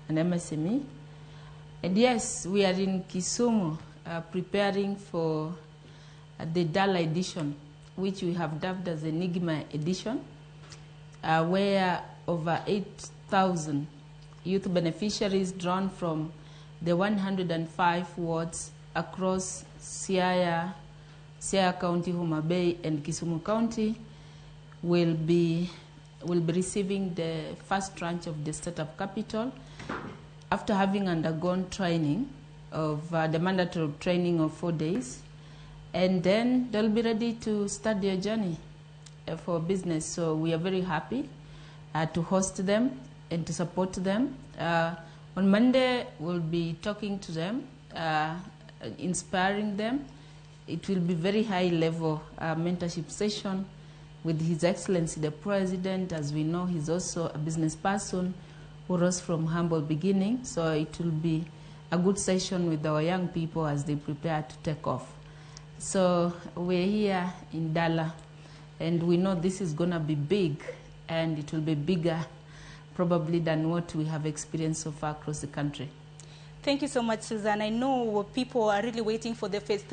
an MSME. And yes, we are in Kisumu preparing for the Dala edition, which we have dubbed as Enigma edition, where over 8,000 youth beneficiaries drawn from the 105 wards across Siaya County, Homa Bay, and Kisumu County will be receiving the first tranche of the startup capital after having undergone training of the mandatory training of 4 days, and then they'll be ready to start their journey for business. So we are very happy to host them and to support them. On Monday, we'll be talking to them, inspiring them. It will be very high-level mentorship session with His Excellency the President. As we know, he's also a business person who rose from humble beginning. So it will be a good session with our young people as they prepare to take off. So we're here in Dala, and we know this is going to be big, and it will be bigger probably than what we have experienced so far across the country. Thank you so much, Susan. I know people are really waiting for the phase 3.